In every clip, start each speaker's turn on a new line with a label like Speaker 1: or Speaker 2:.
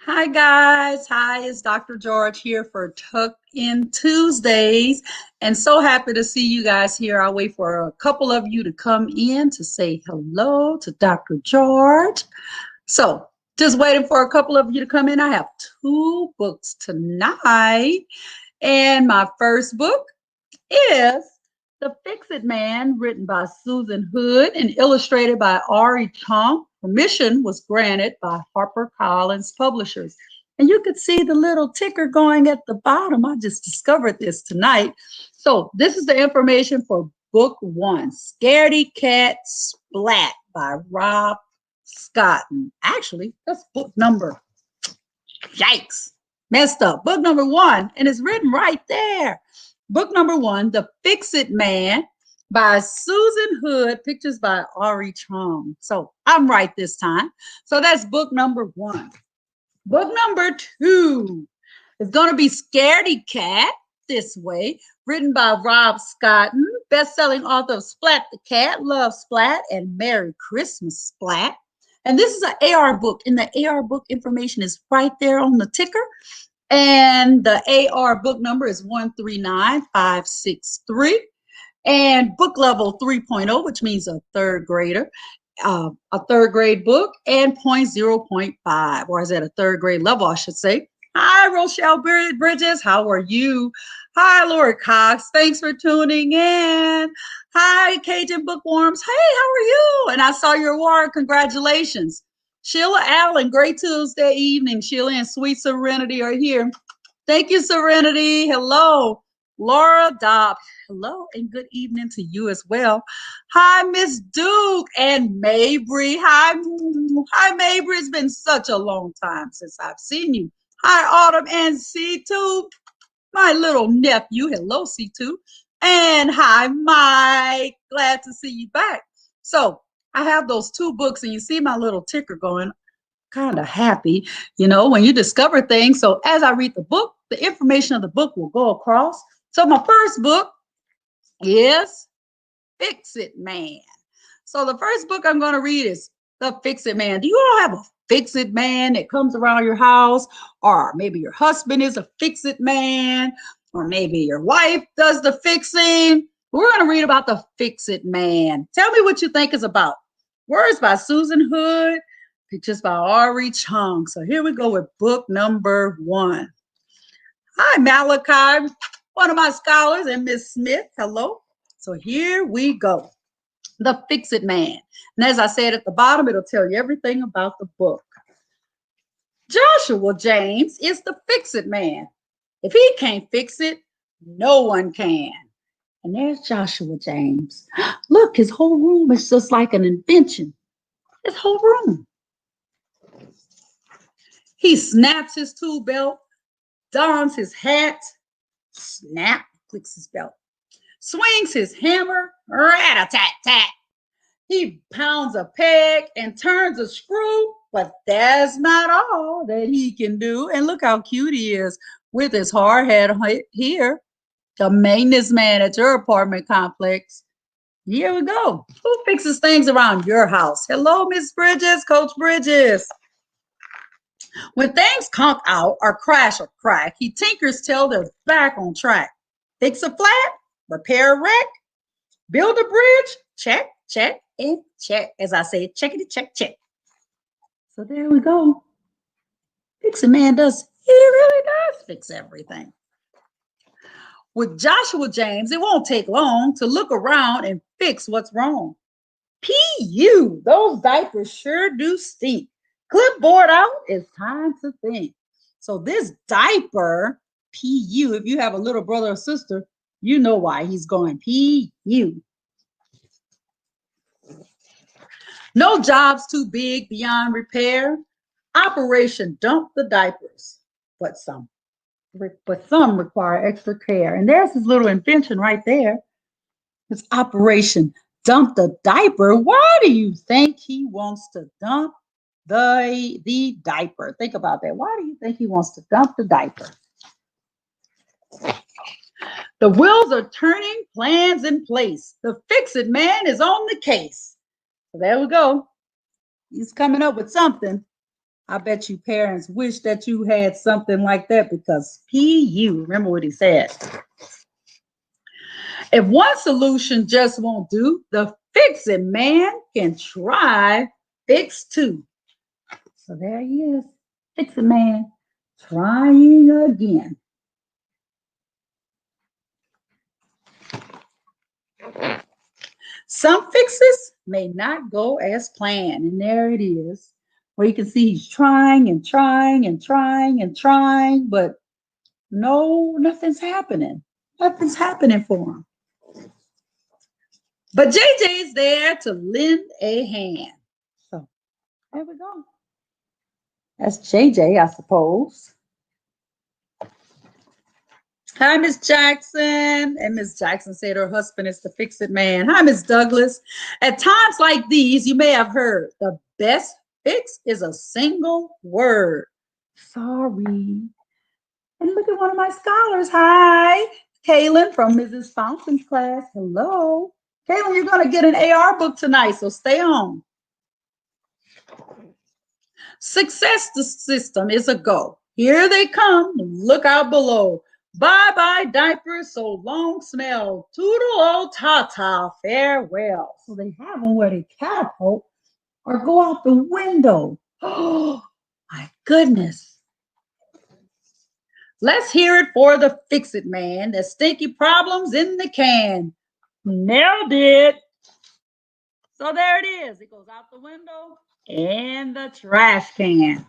Speaker 1: Hi guys. Hi, it's Dr. George here for Tuck In Tuesdays. And so happy to see you guys here. I'll wait for a couple of you to come in to say hello to Dr. George. So just waiting for a couple of you to come in. I have two books tonight. And my first book is The Fix-It Man, written by Susan Hood and illustrated by Ari Chong. Permission was granted by HarperCollins Publishers. And you could see the little ticker going at the bottom. I just discovered this tonight. So this is the information for book one, Scaredy Cat Splat by Rob Scotton. Actually, that's book number. Yikes. Messed up. Book number one, and it's written right there. Book number one, The Fix-It Man by Susan Hood, pictures by Ari Chong. So I'm right this time. So that's book number one. Book number two is going to be Scaredy Cat This Way, written by Rob Scotton, best-selling author of Splat the Cat, Love Splat, and Merry Christmas Splat. And this is an AR book, and the AR book information is right there on the ticker. And the AR book number is 139563. And book level 3.0, which means a third grader, a third grade book, and point 0.5, or is that a third grade level, I should say. Hi, Rochelle Bridges. How are you? Hi, Lori Cox. Thanks for tuning in. Hi, Cajun Bookworms. Hey, how are you? And I saw your award. Congratulations. Sheila Allen, great Tuesday evening. Sheila and Sweet Serenity are here. Thank you, Serenity. Hello. Laura Dobb. Hello and good evening to you as well. Hi, Miss Duke and Mabry. Hi, Mabry. It's been such a long time since I've seen you. Hi, Autumn and C2, my little nephew. Hello, C2. And hi, Mike. Glad to see you back. So I have those two books, and you see my little ticker going, kind of happy, when you discover things. So as I read the book, the information of the book will go across. So my first book is Fix-It Man. So the first book I'm going to read is The Fix-It Man. Do you all have a Fix-It Man that comes around your house? Or maybe your husband is a Fix-It Man, or maybe your wife does the fixing. We're going to read about the Fix-It Man. Tell me what you think it's about. Words by Susan Hood, pictures by Ari Chong. So here we go with book number one. Hi, Malachi, one of my scholars, and Miss Smith. Hello. So here we go. The Fix-It Man. And as I said at the bottom, it'll tell you everything about the book. Joshua James is the Fix-It Man. If he can't fix it, no one can. And there's Joshua James. Look, his whole room is just like an invention. His whole room. He snaps his tool belt, dons his hat, snap, clicks his belt, swings his hammer, rat-a-tat-tat. He pounds a peg and turns a screw, but that's not all that he can do. And look how cute he is with his hard hat here. The maintenance man at your apartment complex. Here we go. Who fixes things around your house? Hello, Miss Bridges, Coach Bridges. When things conk out or crash or crack, he tinkers till they're back on track. Fix a flat, repair a wreck, build a bridge, check, check, and check. As I say, checkity, check, check. So there we go. Fix a Man does, he really does fix everything. With Joshua James, it won't take long to look around and fix what's wrong. P.U., those diapers sure do stink. Clipboard out, it's time to think. So this diaper, P.U., if you have a little brother or sister, you know why he's going P.U. No job's too big beyond repair. Operation Dump the Diapers, but some require extra care. And there's his little invention right there. It's Operation Dump the Diaper. Why do you think he wants to dump the diaper? Think about that. Why do you think he wants to dump the diaper? The wheels are turning, plans in place. The Fix-It Man is on the case. So there we go. He's coming up with something. I bet you parents wish that you had something like that because PU, remember what he said. If one solution just won't do, the fix it man can try fix two. So there he is, fix it man, trying again. Some fixes may not go as planned. And there it is, where you can see he's trying and trying and trying and trying, but no, nothing's happening. Nothing's happening for him. But JJ's there to lend a hand. So there we go. That's JJ, I suppose. Hi, Miss Jackson. And Miss Jackson said her husband is the fix-it man. Hi, Miss Douglas. At times like these, you may have heard the best fix is a single word. Sorry. And look at one of my scholars. Hi, Kaylin from Mrs. Fountain's class. Hello. Kaylin, you're going to get an AR book tonight, so stay on. Success system is a go. Here they come. Look out below. Bye-bye diapers, so long smell. Toodle-o ta-ta, farewell. So they have them where they catapult or go out the window. Oh, my goodness. Let's hear it for the fix-it man. The stinky problems in the can. Nailed it. So there it is. It goes out the window and the trash can.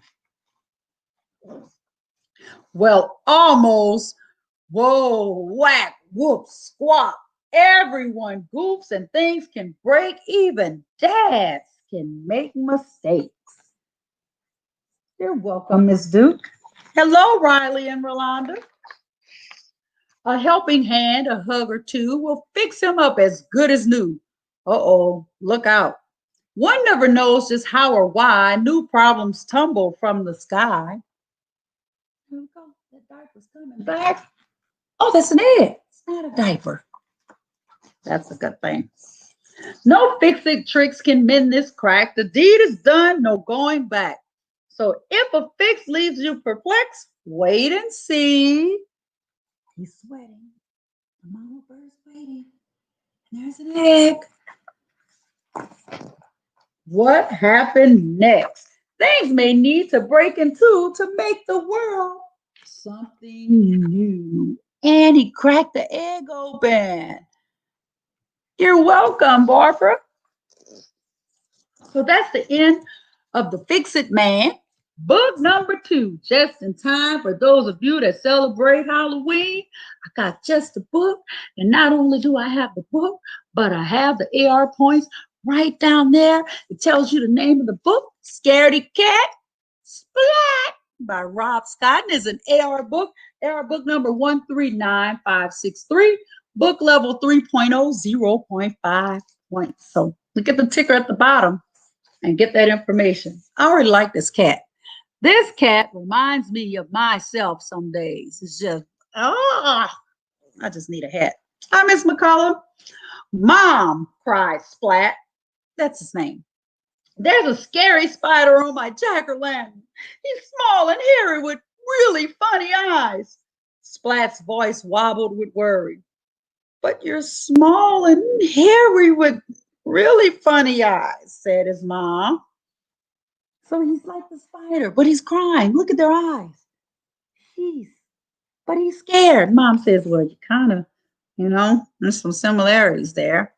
Speaker 1: Well, almost. Whoa, whack, whoop, squawk. Everyone goofs and things can break. Even dads can make mistakes. You're welcome, Miss Duke. Hello, Riley and Rolanda. A helping hand, a hug or two will fix him up as good as new. Uh-oh, look out. One never knows just how or why new problems tumble from the sky. Here we go. That diaper's coming back. Oh, that's an egg. It's not a diaper. That's a good thing. No fix-it tricks can mend this crack. The deed is done, no going back. So if a fix leaves you perplexed, wait and see. He's sweating. The mama bird's waiting. And there's an egg. What happened next? Things may need to break in two to make the world something new. And he cracked the egg open. You're welcome, Barbara. So that's the end of the Fix It Man. Book number 2, just in time for those of you that celebrate Halloween. I got just the book, and not only do I have the book, but I have the AR points right down there. It tells you the name of the book, Scaredy Cat Splat by Rob Scott, and is an AR book number 139563, book level 3.0, 0.5 points. So look at the ticker at the bottom and get that information. I already like this cat. This cat reminds me of myself some days. It's just, I just need a hat. Hi, Miss McCullough. Mom, cried Splat. That's his name. There's a scary spider on my jack-o'-lantern. He's small and hairy with really funny eyes. Splat's voice wobbled with worry. But you're small and hairy with really funny eyes, said his mom. So he's like the spider, but he's crying. Look at their eyes. But he's scared. Mom says, well, you kind of, there's some similarities there.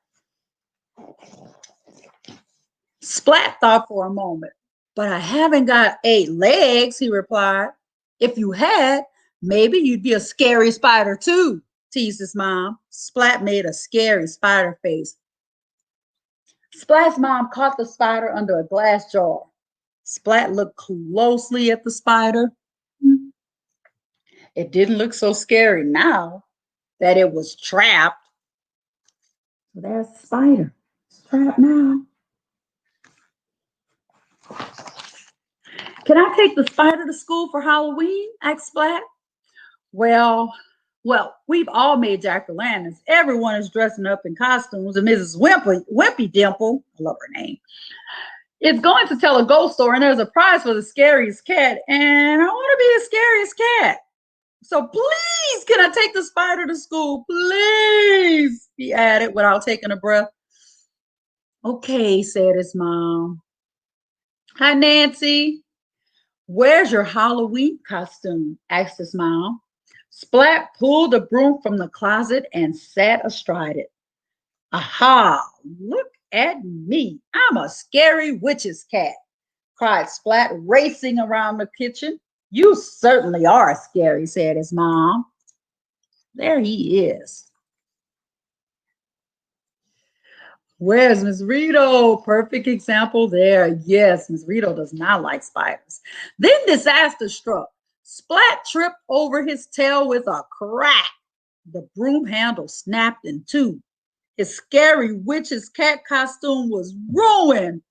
Speaker 1: Splat thought for a moment. But I haven't got 8 legs, he replied. If you had, maybe you'd be a scary spider too, teased his mom. Splat made a scary spider face. Splat's mom caught the spider under a glass jar. Splat looked closely at the spider. It didn't look so scary now that it was trapped. So there's the spider. It's trapped now. Can I take the spider to school for Halloween? Asked Splat. Well, we've all made jack-o'-lanterns. Everyone is dressing up in costumes, and Mrs. Wimpy Dimple, I love her name, It's going to tell a ghost story, and there's a prize for the scariest cat. And I want to be the scariest cat. So please, can I take the spider to school? Please, he added without taking a breath. Okay, said his mom. Hi, Nancy. Where's your Halloween costume? Asked his mom. Splat pulled the broom from the closet and sat astride it. Aha, look at me. I'm a scary witch's cat, cried Splat, racing around the kitchen. You certainly are scary, said his mom. There he is. Where's Miss Rito? Perfect example there. Yes, Miss Rito does not like spiders. Then disaster struck. Splat tripped over his tail with a crack. The broom handle snapped in two. His scary witch's cat costume was ruined.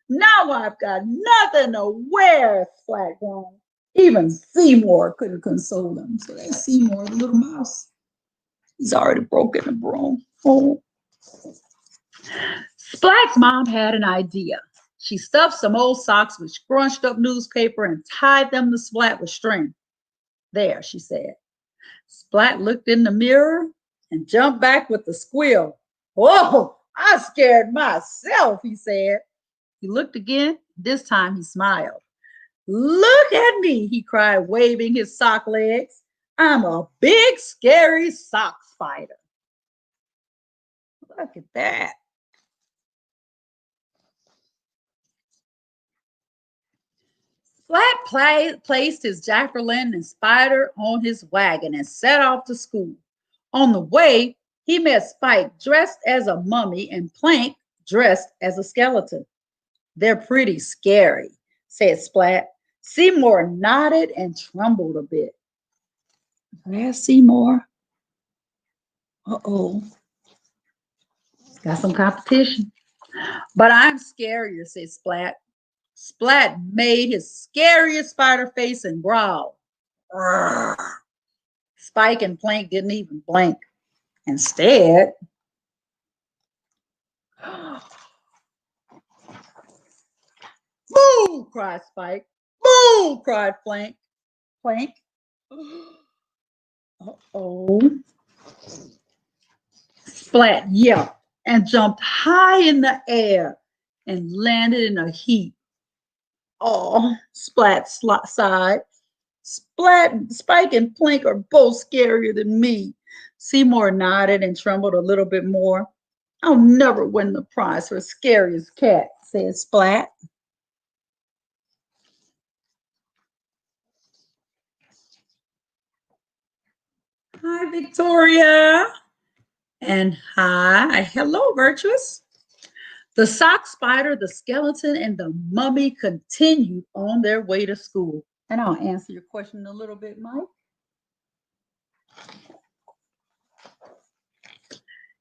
Speaker 1: Now I've got nothing to wear, Splat groaned. Even Seymour couldn't console him. So that's Seymour, the little mouse. He's already broken the broom. Oh. Splat's mom had an idea. She stuffed some old socks with scrunched up newspaper and tied them to Splat with string. There, she said. Splat looked in the mirror and jumped back with a squeal. Whoa, I scared myself, he said. He looked again. This time he smiled. Look at me, he cried, waving his sock legs. I'm a big, scary sock spider. Look at that. Splat placed his jack-o'-lantern spider on his wagon and set off to school. On the way, he met Spike dressed as a mummy and Plank dressed as a skeleton. They're pretty scary, said Splat. Seymour nodded and trembled a bit. There's Seymour. Uh-oh. Got some competition. But I'm scarier, said Splat. Splat made his scariest spider face and growled. Arrgh. Spike and Plank didn't even blink. Instead, boo, cried Spike. Boo, cried Plank. Plank. Uh-oh. Splat yelped and jumped high in the air and landed in a heap. Oh, Splat sighed. Spike and Plank are both scarier than me. Seymour nodded and trembled a little bit more. I'll never win the prize for scariest cat, said Splat. Hi, Victoria. And hi. Hello, Virtuous. The sock spider, the skeleton, and the mummy continued on their way to school. And I'll answer your question a little bit, Mike.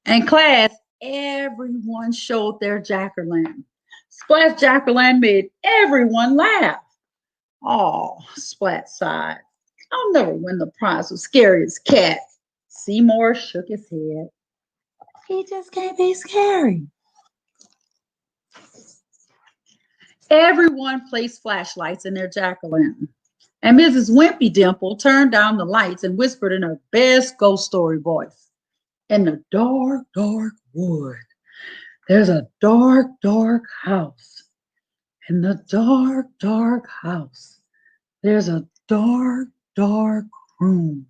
Speaker 1: In class, everyone showed their jack-o'-lantern. Splat's jack-o'-lantern made everyone laugh. Oh, Splat sighed. I'll never win the prize for scariest cat. Seymour shook his head. He just can't be scary. Everyone placed flashlights in their jack-o'-lantern. And Mrs. Wimpy Dimple turned down the lights and whispered in her best ghost story voice. In the dark, dark wood, there's a dark, dark house. In the dark, dark house, there's a dark, dark room.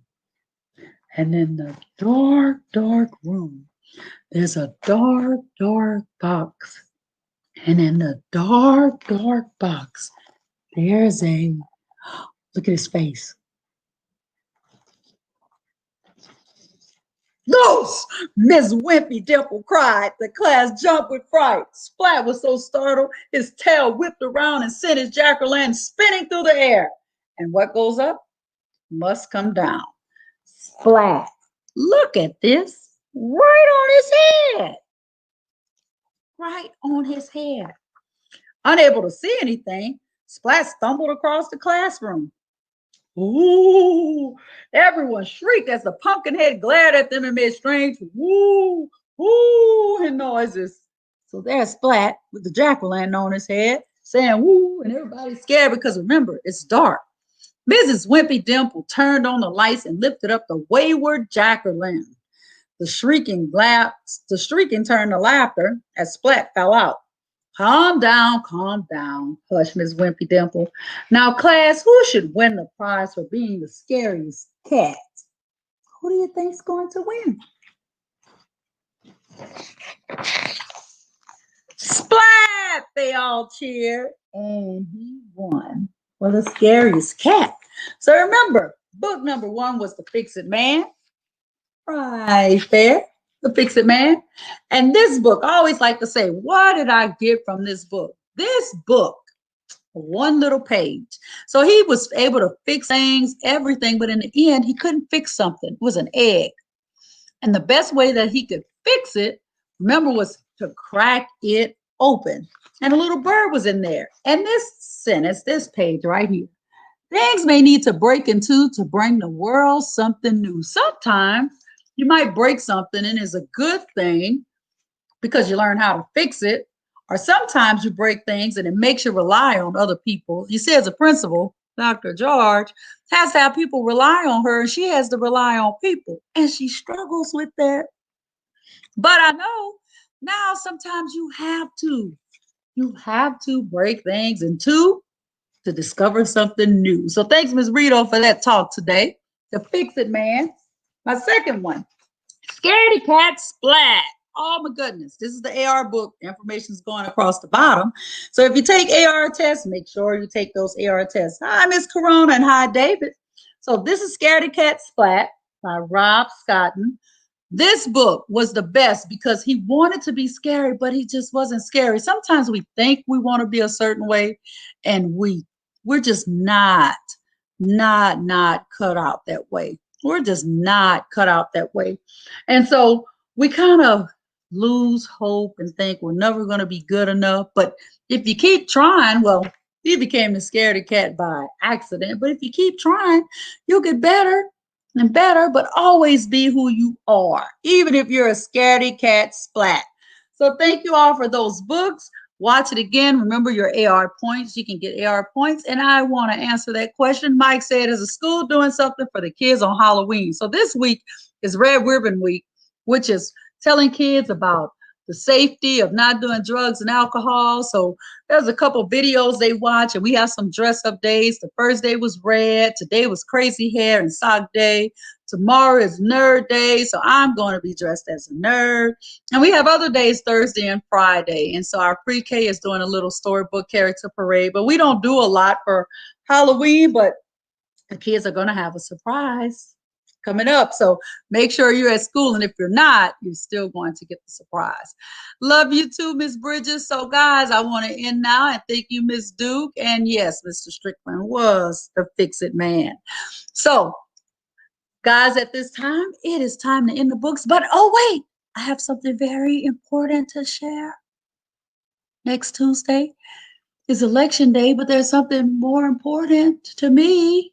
Speaker 1: And in the dark, dark room, there's a dark, dark box. And in the dark, dark box, there's a, look at his face. Ghost! Miss Wimpy Dimple cried. The class jumped with fright. Splat was so startled, his tail whipped around and sent his jack-o'-lantern spinning through the air. And what goes up must come down. Splat. Look at this. Right on his head. Right on his head. Unable to see anything, Splat stumbled across the classroom. Ooh! Everyone shrieked as the pumpkin head glared at them and made strange woo, woo, and noises. So there's Splat with the jack-o'-lantern on his head, saying woo, and everybody's scared because remember, it's dark. Mrs. Wimpy Dimple turned on the lights and lifted up the wayward jack-o'-lantern. The shrieking turned to laughter as Splat fell out. Calm down, hushed Miss Wimpy Dimple. Now, class, who should win the prize for being the scariest cat? Who do you think's going to win? Splat! They all cheered, and he won for the scariest cat. So remember, book number 1 was The Fix-It Man. Right there, The Fix-It Man. And this book, I always like to say, what did I get from this book? This book, one little page. So he was able to fix things, everything, but in the end, he couldn't fix something. It was an egg. And the best way that he could fix it, remember, was to crack it open. And a little bird was in there. And this sentence, this page right here, things may need to break in two to bring the world something new. Sometimes you might break something and it's a good thing because you learn how to fix it. Or sometimes you break things and it makes you rely on other people. You see, as a principal, Dr. George has to have people rely on her, and she has to rely on people. And she struggles with that. But I know now sometimes you have to. You have to break things in two to discover something new. So thanks, Ms. Rito, for that talk today. The Fix It Man. My second one, Scaredy Cat Splat. Oh my goodness, this is the AR book. Information is going across the bottom. So if you take AR tests, make sure you take those AR tests. Hi, Miss Corona, and hi, David. So this is Scaredy Cat Splat by Rob Scotton. This book was the best because he wanted to be scary, but he just wasn't scary. Sometimes we think we want to be a certain way, and we're just not cut out that way. We're just not cut out that way. And so we kind of lose hope and think we're never going to be good enough. But if you keep trying, well, you became a scaredy cat by accident. But if you keep trying, you'll get better and better, but always be who you are, even if you're a scaredy cat splat. So thank you all for those books. Watch it again. Remember your AR points. You can get AR points. And I want to answer that question. Mike said, is the school doing something for the kids on Halloween? So this week is Red Ribbon Week, which is telling kids about the safety of not doing drugs and alcohol. So there's a couple videos they watch, and we have some dress up days. The first day was red. Today was crazy hair and sock day. Tomorrow is nerd day. So I'm going to be dressed as a nerd. And we have other days, Thursday and Friday. And so our pre-K is doing a little storybook character parade, but we don't do a lot for Halloween, but the kids are going to have a surprise coming up. So make sure you're at school. And if you're not, you're still going to get the surprise. Love you too, Miss Bridges. So guys, I want to end now and thank you, Miss Duke. And yes, Mr. Strickland was the Fix-It Man. So guys, at this time, it is time to end the books. But oh, wait, I have something very important to share. Next Tuesday is election day, but there's something more important to me.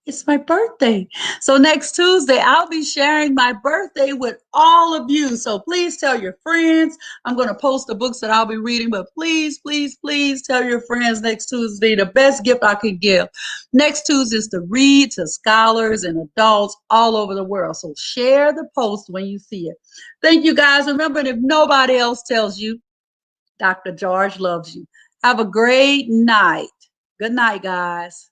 Speaker 1: It's my birthday. So next Tuesday, I'll be sharing my birthday with all of you. So please tell your friends. I'm going to post the books that I'll be reading, but please, please, please tell your friends next Tuesday, the best gift I can give. Next Tuesday is to read to scholars and adults all over the world. So share the post when you see it. Thank you, guys. Remember, if nobody else tells you, Dr. George loves you. Have a great night. Good night, guys.